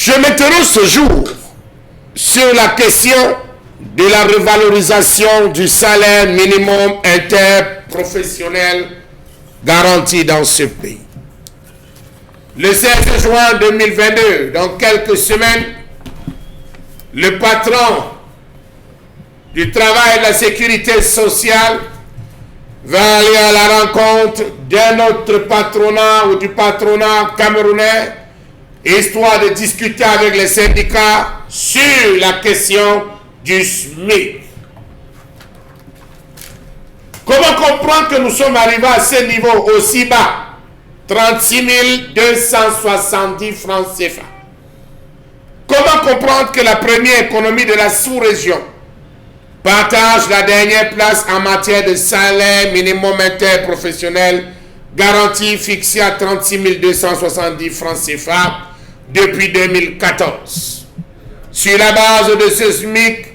Je m'interroge ce jour sur la question de la revalorisation du salaire minimum interprofessionnel garanti dans ce pays. Le 16 juin 2022, dans quelques semaines, le patron du travail et de la sécurité sociale va aller à la rencontre d'un autre patronat ou du patronat camerounais, histoire de discuter avec les syndicats sur la question du SMIC. Comment comprendre que nous sommes arrivés à ce niveau aussi bas, 36 270 francs CFA? Comment comprendre que la première économie de la sous-région partage la dernière place en matière de salaire minimum interprofessionnel garanti fixé à 36 270 francs CFA depuis 2014? Sur la base de ce SMIC,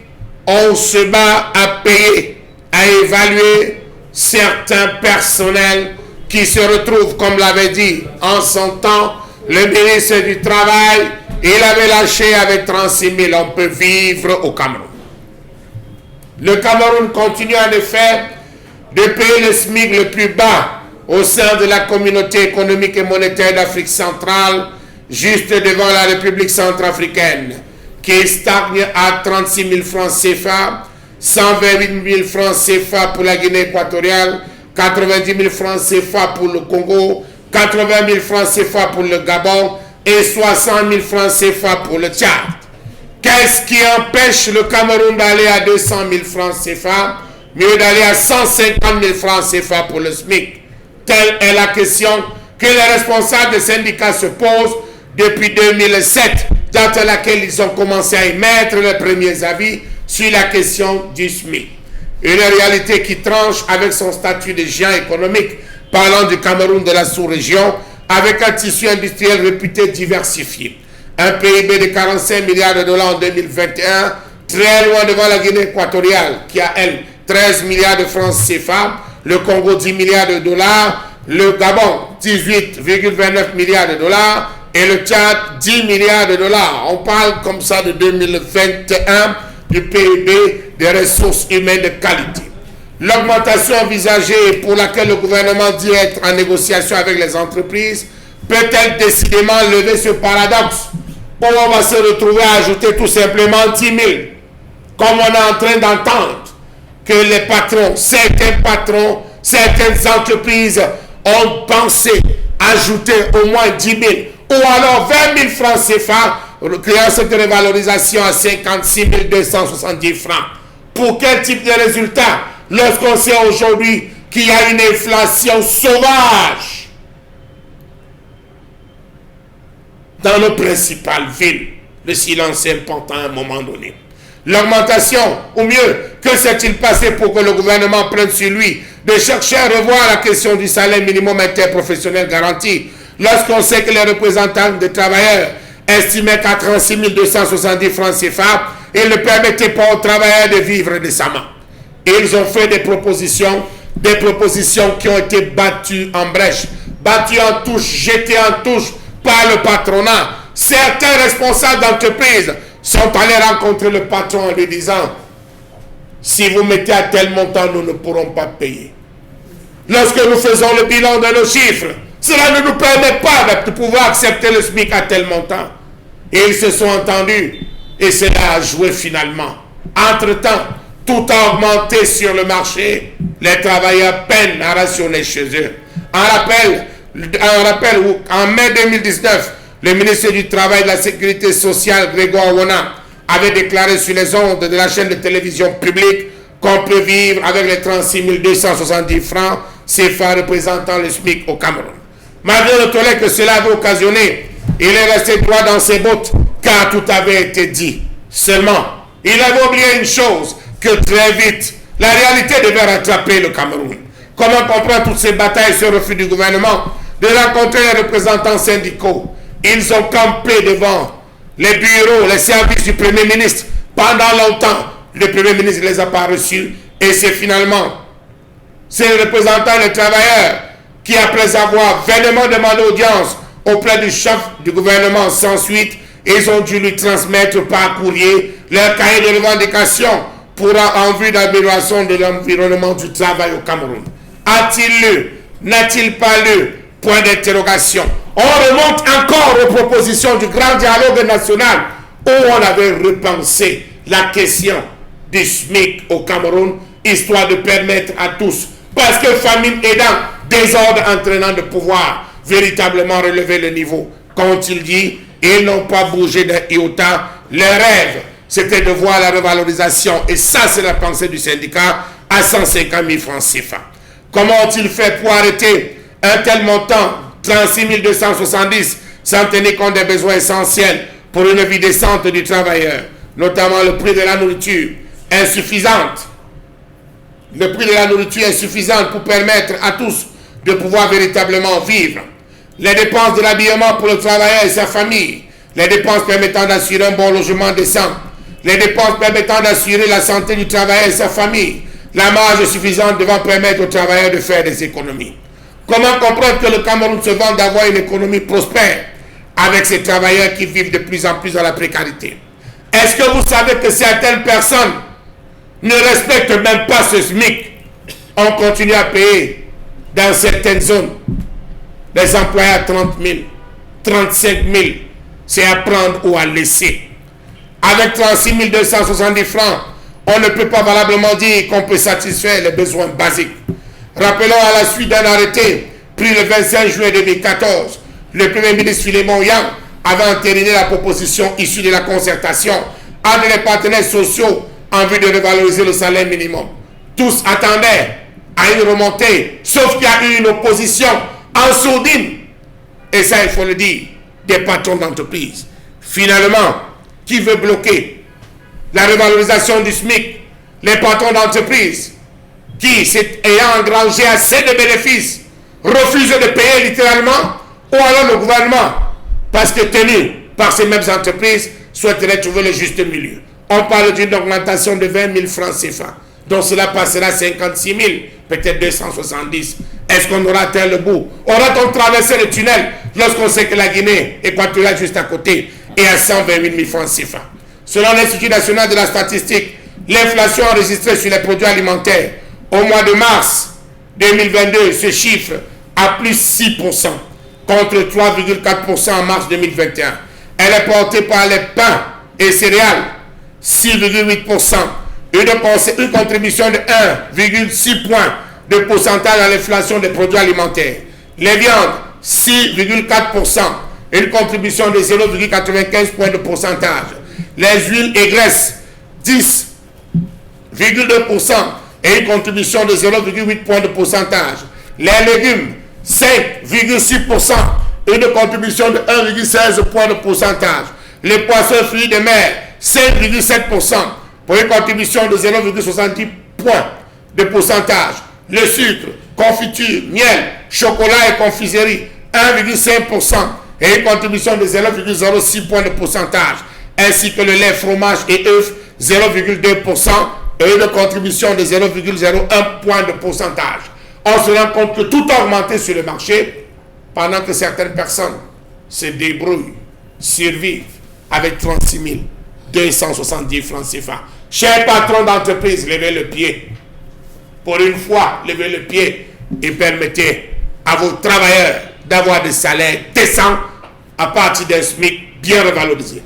on se bat à payer, à évaluer certains personnels qui se retrouvent, comme l'avait dit en son temps le ministre du Travail, il avait lâché avec 36 000, on peut vivre au Cameroun. Le Cameroun continue en effet de payer le SMIC le plus bas au sein de la communauté économique et monétaire d'Afrique centrale, juste devant la République centrafricaine, qui stagne à 36 000 francs CFA, 128 000 francs CFA pour la Guinée équatoriale, 90 000 francs CFA pour le Congo, 80 000 francs CFA pour le Gabon et 60 000 francs CFA pour le Tchad. Qu'est-ce qui empêche le Cameroun d'aller à 200 000 francs CFA, mieux d'aller à 150 000 francs CFA pour le SMIC? Telle est la question que les responsables des syndicats se posent depuis 2007, date à laquelle ils ont commencé à émettre les premiers avis sur la question du SMIC. Une réalité qui tranche avec son statut de géant économique, parlant du Cameroun de la sous-région, avec un tissu industriel réputé diversifié. Un PIB de 45 milliards de dollars en 2021, très loin devant la Guinée équatoriale, qui a, elle, 13 milliards de francs CFA, le Congo 10 milliards de dollars, le Gabon 18,29 milliards de dollars, et le Tchad 10 milliards de dollars. On parle comme ça de 2021 du PIB des ressources humaines de qualité. L'augmentation envisagée pour laquelle le gouvernement dit être en négociation avec les entreprises peut-elle décidément lever ce paradoxe où on va se retrouver à ajouter tout simplement 10 000, comme on est en train d'entendre que les patrons, certaines entreprises ont pensé ajouter au moins 10 000 ou alors 20 000 francs CFA, créant cette revalorisation à 56 270 francs. Pour quel type de résultat lorsqu'on sait aujourd'hui qu'il y a une inflation sauvage dans nos principales villes? Le silence est important à un moment donné. L'augmentation, ou mieux, que s'est-il passé pour que le gouvernement prenne sur lui de chercher à revoir la question du salaire minimum interprofessionnel garanti, lorsqu'on sait que les représentants des travailleurs estimaient qu'à 36 270 francs CFA, ils ne permettaient pas aux travailleurs de vivre décemment. Ils ont fait des propositions qui ont été battues en brèche, battues en touche, jetées en touche par le patronat. Certains responsables d'entreprises sont allés rencontrer le patron en lui disant: si vous mettez à tel montant, nous ne pourrons pas payer. Lorsque nous faisons le bilan de nos chiffres, cela ne nous permet pas de pouvoir accepter le SMIC à tel montant. Et ils se sont entendus et cela a joué finalement. Entre-temps, tout a augmenté sur le marché. Les travailleurs peinent à rationner chez eux. En rappel, en mai 2019, le ministre du Travail et de la Sécurité sociale, Grégoire Wona, avait déclaré sur les ondes de la chaîne de télévision publique qu'on peut vivre avec les 36 270 francs CFA représentant le SMIC au Cameroun. Malgré le tollé que cela avait occasionné, il est resté droit dans ses bottes car tout avait été dit. Seulement, il avait oublié une chose, que très vite, la réalité devait rattraper le Cameroun. Comment comprendre toutes ces batailles et ce refus du gouvernement de rencontrer les représentants syndicaux? Ils ont campé devant les bureaux, les services du Premier ministre pendant longtemps. Le Premier ministre ne les a pas reçus et c'est finalement ces représentants des travailleurs qui, après avoir vainement demandé audience auprès du chef du gouvernement sans suite, ils ont dû lui transmettre par courrier leur cahier de revendication en vue d'amélioration de l'environnement du travail au Cameroun. A-t-il lu? N'a-t-il pas lu? Point d'interrogation. On remonte encore aux propositions du grand dialogue national où on avait repensé la question du SMIC au Cameroun, histoire de permettre à tous, parce que famine aidant, désordre entraînant de pouvoir véritablement relever le niveau. Quand il dit, ils n'ont pas bougé d'un iota, leur rêve, c'était de voir la revalorisation, et ça c'est la pensée du syndicat, à 150 000 francs CFA. Comment ont-ils fait pour arrêter un tel montant, 36 270, sans tenir compte des besoins essentiels pour une vie décente du travailleur, notamment le prix de la nourriture insuffisante. Le prix de la nourriture insuffisante pour permettre à tous de pouvoir véritablement vivre. Les dépenses de l'habillement pour le travailleur et sa famille. Les dépenses permettant d'assurer un bon logement décent. Les dépenses permettant d'assurer la santé du travailleur et sa famille. La marge suffisante devant permettre aux travailleurs de faire des économies. Comment comprendre que le Cameroun se vante d'avoir une économie prospère avec ces travailleurs qui vivent de plus en plus dans la précarité? Est-ce que vous savez que certaines personnes ne respectent même pas ce SMIC? On continue à payer dans certaines zones les employés à 30 000, 35 000. C'est à prendre ou à laisser. Avec 36 270 francs, on ne peut pas valablement dire qu'on peut satisfaire les besoins basiques. Rappelons à la suite d'un arrêté pris le 25 juin 2014, le Premier ministre Philémon Yang avait entériné la proposition issue de la concertation entre les partenaires sociaux en vue de revaloriser le salaire minimum. Tous attendaient à une remontée, sauf qu'il y a eu une opposition en sourdine. Et ça, il faut le dire, des patrons d'entreprise. Finalement, qui veut bloquer la revalorisation du SMIC? Les patrons d'entreprise qui, ayant engrangé assez de bénéfices, refusent de payer littéralement, ou alors le gouvernement, parce que tenu par ces mêmes entreprises, souhaiterait trouver le juste milieu. On parle d'une augmentation de 20 000 francs CFA, donc cela passera à 56 000, peut-être 270. Est-ce qu'on aura atteint le bout? Aura-t-on traversé le tunnel lorsqu'on sait que la Guinée équatoriale juste à côté est à 128 000 francs CFA? Selon l'Institut national de la statistique, l'inflation enregistrée sur les produits alimentaires au mois de mars 2022 se chiffre à plus 6%, contre 3,4% en mars 2021. Elle est portée par les pains et céréales, 6,8%, une contribution de 1,6 point de pourcentage à l'inflation des produits alimentaires. Les viandes, 6,4%, une contribution de 0,95 points de pourcentage. Les huiles et graisses, 10,2% et une contribution de 0,8 points de pourcentage. Les légumes, 5,6%, une contribution de 1,16 points de pourcentage. Les poissons et fruits de mer, 5,7%, pour une contribution de 0,70 points de pourcentage. Le sucre, confiture, miel, chocolat et confiserie, 1,5% et une contribution de 0,06 points de pourcentage. Ainsi que le lait, fromage et œufs, 0,2% et une contribution de 0,01 point de pourcentage. On se rend compte que tout a augmenté sur le marché pendant que certaines personnes se débrouillent, survivent avec 36 270 francs CFA. Chers patrons d'entreprise, levez le pied. Pour une fois, levez le pied et permettez à vos travailleurs d'avoir des salaires décents à partir d'un SMIC bien revalorisé.